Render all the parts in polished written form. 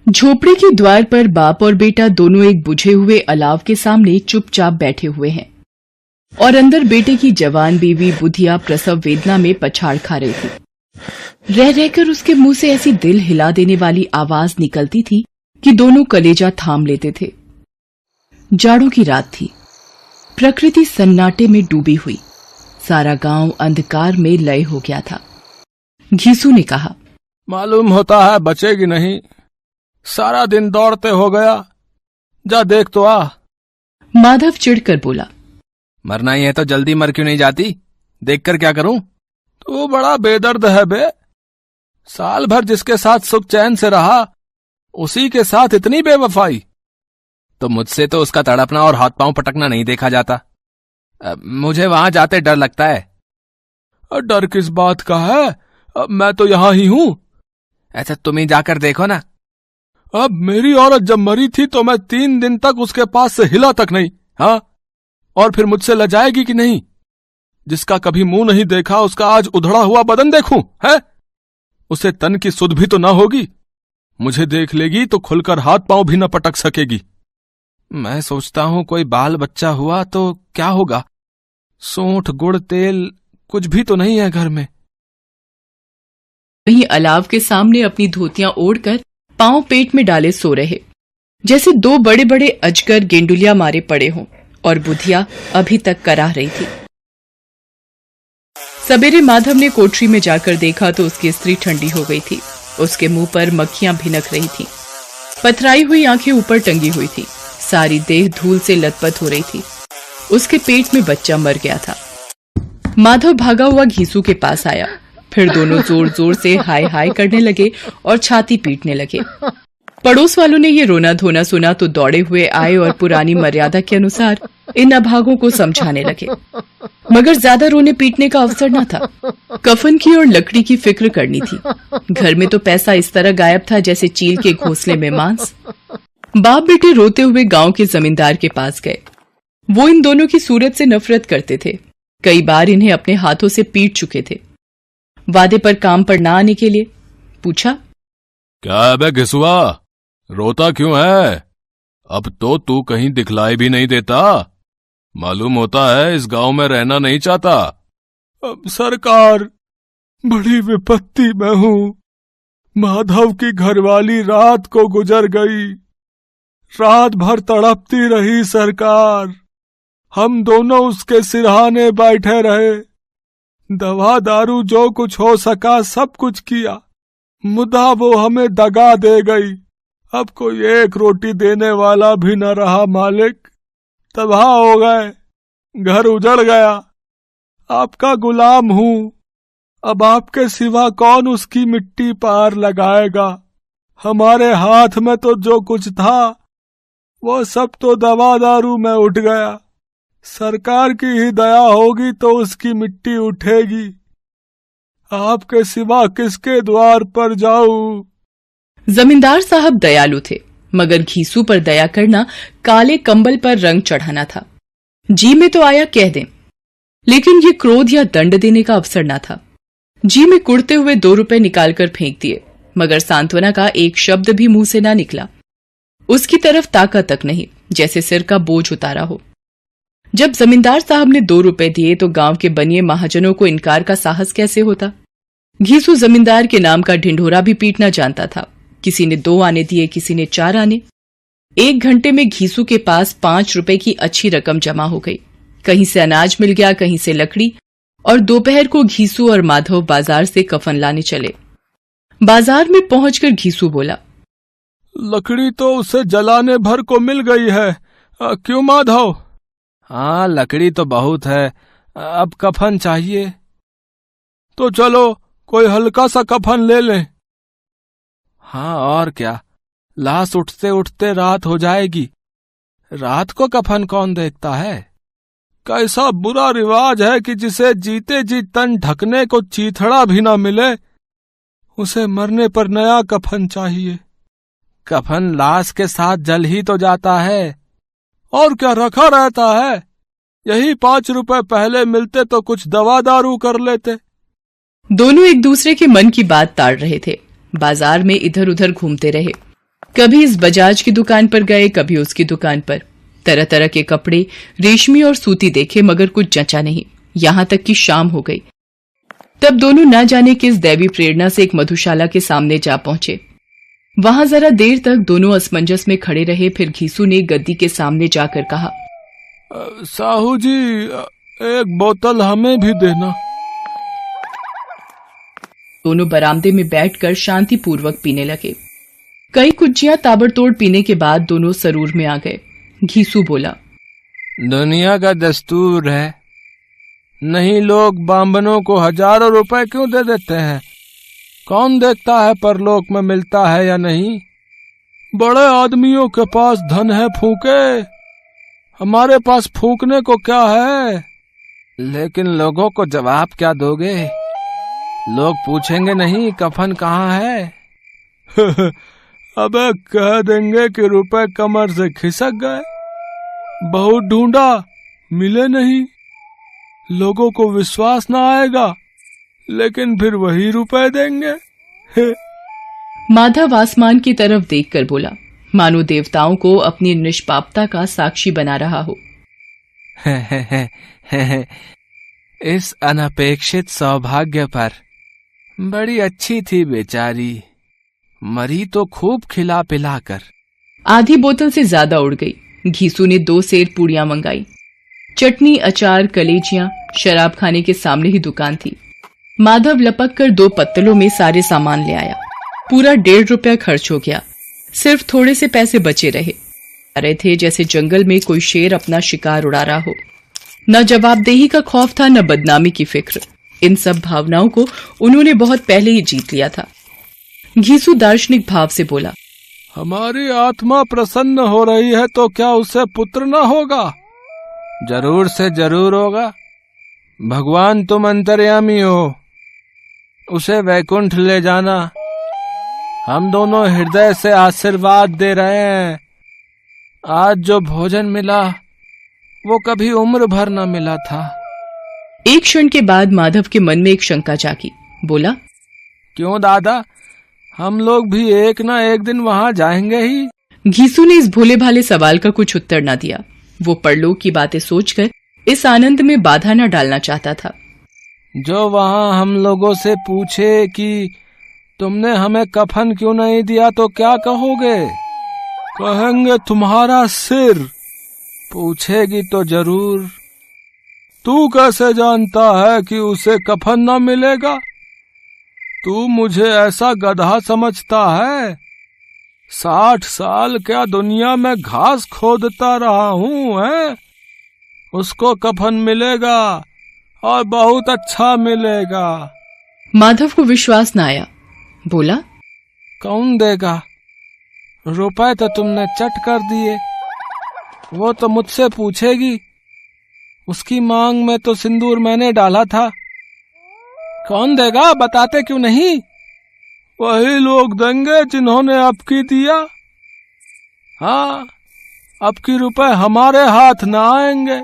झोपड़ी के द्वार पर बाप और बेटा दोनों एक बुझे हुए अलाव के सामने चुपचाप बैठे हुए हैं और अंदर बेटे की जवान बीवी बुधिया प्रसव वेदना में पछाड़ खा रही थी। रह रहकर उसके मुंह से ऐसी दिल हिला देने वाली आवाज निकलती थी कि दोनों कलेजा थाम लेते थे। जाड़ों की रात थी। प्रकृति सन्नाटे में डूबी हुई। सारा गांव अंधकार में लय हो गया था। घीसू ने कहा, मालूम होता है बचेगी नहीं। सारा दिन दौड़ते हो गया, जा देख तो आ। माधव चिढ़कर बोला, मरना ही है तो जल्दी मर क्यों नहीं जाती? देखकर क्या करूं? तू बड़ा बेदर्द है बे। साल भर जिसके साथ सुख चैन से रहा, उसी के साथ इतनी बेवफाई। तो मुझसे तो उसका तड़पना और हाथ पांव पटकना नहीं देखा जाता। मुझे वहां जाते डर लगता है। डर किस बात का है? मैं तो यहां ही हूं। ऐसा तुम ही जाकर देखो ना। अब मेरी औरत जब मरी थी तो मैं 3 दिन तक उसके पास से हिला तक नहीं। हाँ, और फिर मुझसे लजाएगी कि नहीं? जिसका कभी मुंह नहीं देखा उसका आज उधड़ा हुआ बदन देखूं, है? उसे तन की सुध भी तो ना होगी। मुझे देख लेगी तो खुलकर हाथ पांव भी न पटक सकेगी। मैं सोचता हूं कोई बाल बच्चा हुआ तो क्या होगा। सूंठ गुड़ तेल कुछ भी तो नहीं है घर में। वहीं अलाव के सामने अपनी धोतियां ओढ़कर पांव पेट में डाले सो रहे, जैसे 2 बड़े बड़े अजगर गेंडुलिया मारे पड़े हों, और बुधिया अभी तक कराह रही थी। सवेरे माधव ने कोठरी में जाकर देखा तो उसकी स्त्री ठंडी हो गई थी। उसके मुंह पर मक्खियां भिनक रही थीं। पथराई हुई आंखें ऊपर टंगी हुई थी। सारी देह धूल से लथपथ हो रही थी। उसके पेट में बच्चा मर गया था। माधव भागा हुआ घीसू के पास आया। फिर दोनों जोर जोर से हाय हाय करने लगे और छाती पीटने लगे। पड़ोस वालों ने ये रोना धोना सुना तो दौड़े हुए आए और पुरानी मर्यादा के अनुसार इन अभागों को समझाने लगे, मगर ज्यादा रोने पीटने का अवसर न था। कफन की और लकड़ी की फिक्र करनी थी। घर में तो पैसा इस तरह गायब था जैसे चील के घोंसले में मांस। बाप बेटे रोते हुए गांव के जमींदार के पास गए। वो इन दोनों की सूरत से नफरत करते थे। कई बार इन्हें अपने हाथों से पीट चुके थे। वादे पर काम पर ना आने के लिए पूछा, क्या है बे घिसुआ, रोता क्यों है? अब तो तू कहीं दिखलाई भी नहीं देता। मालूम होता है इस गांव में रहना नहीं चाहता। अब सरकार, बड़ी विपत्ति में हूं। माधव की घरवाली रात को गुजर गई। रात भर तड़पती रही सरकार। हम दोनों उसके सिरहाने बैठे रहे। दवा दारू जो कुछ हो सका सब कुछ किया, मुदा वो हमें दगा दे गई। अब कोई एक रोटी देने वाला भी न रहा मालिक। तबाह हो गए, घर उजड़ गया। आपका गुलाम हूं। अब आपके सिवा कौन उसकी मिट्टी पार लगाएगा? हमारे हाथ में तो जो कुछ था वो सब तो दवा दारू में उठ गया। सरकार की ही दया होगी तो उसकी मिट्टी उठेगी। आपके सिवा किसके द्वार पर जाऊं? जमींदार साहब दयालु थे, मगर घीसू पर दया करना काले कंबल पर रंग चढ़ाना था। जी में तो आया कह दें, लेकिन ये क्रोध या दंड देने का अवसर न था। जी में कुड़ते हुए 2 रुपए निकालकर फेंक दिए, मगर सांत्वना का एक शब्द भी मुंह से ना निकला। उसकी तरफ ताका तक नहीं, जैसे सिर का बोझ उतारा हो। जब जमींदार साहब ने 2 रुपए दिए तो गांव के बनिए महाजनों को इनकार का साहस कैसे होता? घीसू जमींदार के नाम का ढिंढोरा भी पीटना जानता था। किसी ने 2 आने दिए, किसी ने 4 आने। 1 घंटे में घीसू के पास 5 रुपए की अच्छी रकम जमा हो गई। कहीं से अनाज मिल गया, कहीं से लकड़ी, और दोपहर को घीसू और माधव बाजार से कफन लाने चले। बाजार में पहुंचकर घीसू बोला, लकड़ी तो उसे जलाने भर को मिल गई है। क्यों माधव? हाँ, लकड़ी तो बहुत है, अब कफन चाहिए। तो चलो कोई हल्का सा कफन ले लें। हाँ और क्या, लाश उठते उठते रात हो जाएगी। रात को कफन कौन देखता है? कैसा बुरा रिवाज है कि जिसे जीते जी तन ढकने को चीथड़ा भी ना मिले, उसे मरने पर नया कफन चाहिए। कफन लाश के साथ जल ही तो जाता है, और क्या रखा रहता है? यही 5 रुपए पहले मिलते तो कुछ दवा दारू कर लेते। दोनों एक दूसरे के मन की बात ताड़ रहे थे। बाजार में इधर उधर घूमते रहे। कभी इस बजाज की दुकान पर गए, कभी उसकी दुकान पर। तरह तरह के कपड़े, रेशमी और सूती देखे, मगर कुछ जचा नहीं। यहां तक कि शाम हो गई। तब दोनों न जाने किस दैवी प्रेरणा से एक मधुशाला के सामने जा पहुंचे। वहां जरा देर तक दोनों असमंजस में खड़े रहे। फिर घीसू ने गद्दी के सामने जाकर कहा, साहू जी, एक बोतल हमें भी देना। दोनों बरामदे में बैठकर शांतिपूर्वक पीने लगे। कई कुज्जियां ताबड़तोड़ पीने के बाद दोनों सरूर में आ गए। घीसू बोला, दुनिया का दस्तूर है, नहीं लोग बांबनों को हजारों रुपए क्यों दे देते हैं? कौन देखता है परलोक में मिलता है या नहीं? बड़े आदमियों के पास धन है फूके, हमारे पास फूकने को क्या है? लेकिन लोगों को जवाब क्या दोगे? लोग पूछेंगे नहीं कफन कहाँ है? अबे कह देंगे कि रुपए कमर से खिसक गए, बहुत ढूंढा मिले नहीं। लोगों को विश्वास ना आएगा, लेकिन फिर वही रुपए देंगे। माधव आसमान की तरफ देखकर बोला, मानो देवताओं को अपनी निष्पापता का साक्षी बना रहा हो। इस अनपेक्षित सौभाग्य पर बड़ी अच्छी थी बेचारी, मरी तो खूब खिला पिला कर। आधी बोतल से ज्यादा उड़ गई। घीसू ने 2 सेर पूड़ियां मंगाई। चटनी, अचार, कलेजियां। शराब खाने के सामने ही दुकान थी। माधव लपक कर 2 पत्तलों में सारे सामान ले आया। पूरा 1.5 रुपया खर्च हो गया। सिर्फ थोड़े से पैसे बचे रहे थे जैसे जंगल में कोई शेर अपना शिकार उड़ा रहा हो। न जवाबदेही का खौफ था, न बदनामी की फिक्र। इन सब भावनाओं को उन्होंने बहुत पहले ही जीत लिया था। घीसू दार्शनिक भाव से बोला, हमारी आत्मा प्रसन्न हो रही है तो क्या उसे पुत्र न होगा? जरूर से जरूर होगा। भगवान तुम अंतर्यामी हो, उसे वैकुंठ ले जाना। हम दोनों हृदय से आशीर्वाद दे रहे हैं। आज जो भोजन मिला वो कभी उम्र भर न मिला था। एक क्षण के बाद माधव के मन में एक शंका जागी। बोला, क्यों दादा, हम लोग भी एक ना एक दिन वहां जाएंगे ही। घीसू ने इस भोले भाले सवाल का कुछ उत्तर न दिया। वो परलोक की बातें सोचकर इस आनंद में बाधा न डालना चाहता था। जो वहां हम लोगों से पूछे कि तुमने हमें कफन क्यों नहीं दिया तो क्या कहोगे? कहेंगे तुम्हारा सिर। पूछेगी तो जरूर। तू कैसे जानता है कि उसे कफन न मिलेगा? तू मुझे ऐसा गधा समझता है? 60 साल क्या दुनिया में घास खोदता रहा हूँ है? उसको कफन मिलेगा और बहुत अच्छा मिलेगा। माधव को विश्वास न आया। बोला, कौन देगा? रुपए तो तुमने चट कर दिए। वो तो मुझसे पूछेगी। उसकी मांग में तो सिंदूर मैंने डाला था। कौन देगा? बताते क्यों नहीं? वही लोग देंगे जिन्होंने अबकी दिया। हाँ, अबकी रुपए हमारे हाथ न आएंगे।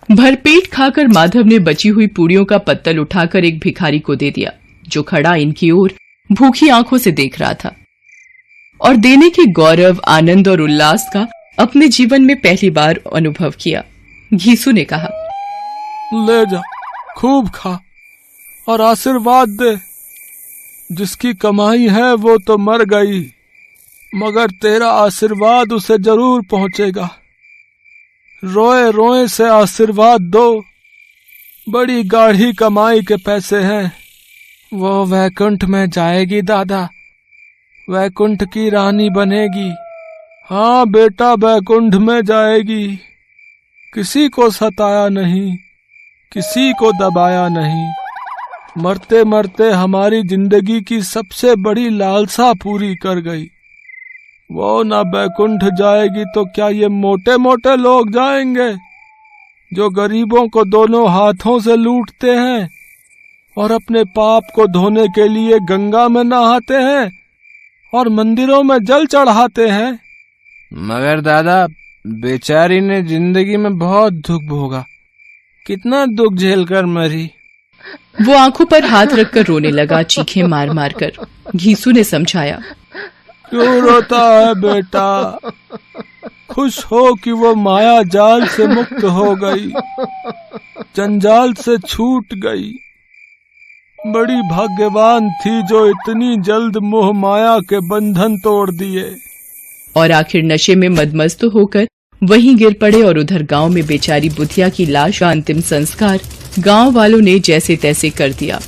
भरपेट खाकर माधव ने बची हुई पूड़ियों का पत्तल उठाकर एक भिखारी को दे दिया, जो खड़ा इनकी ओर भूखी आंखों से देख रहा था और देने के गौरव, आनंद और उल्लास का अपने जीवन में पहली बार अनुभव किया। घीसू ने कहा, ले जा, खूब खा और आशीर्वाद दे। जिसकी कमाई है वो तो मर गई, मगर तेरा आशीर्वाद उसे जरूर पहुंचेगा। रोए रोए से आशीर्वाद दो। बड़ी गाढ़ी कमाई के पैसे हैं। वो वैकुंठ में जाएगी दादा, वैकुंठ की रानी बनेगी। हाँ बेटा, वैकुंठ में जाएगी। किसी को सताया नहीं, किसी को दबाया नहीं। मरते मरते हमारी जिंदगी की सबसे बड़ी लालसा पूरी कर गई। वो ना वैकुंठ जाएगी तो क्या ये मोटे मोटे लोग जाएंगे, जो गरीबों को दोनों हाथों से लूटते हैं और अपने पाप को धोने के लिए गंगा में नहाते हैं और मंदिरों में जल चढ़ाते हैं। मगर दादा, बेचारी ने जिंदगी में बहुत दुख भोगा। कितना दुख झेलकर मरी। वो आंखों पर हाथ रखकर रोने लगा, चीखें मार मार कर। घीसू ने समझाया, क्यों रोता है बेटा? खुश हो कि वो माया जाल से मुक्त हो गई, जंजाल से छूट गई। बड़ी भाग्यवान थी जो इतनी जल्द मोह माया के बंधन तोड़ दिए। और आखिर नशे में मदमस्त होकर वहीं गिर पड़े और उधर गांव में बेचारी बुधिया की लाश का अंतिम संस्कार गांव वालों ने जैसे तैसे कर दिया।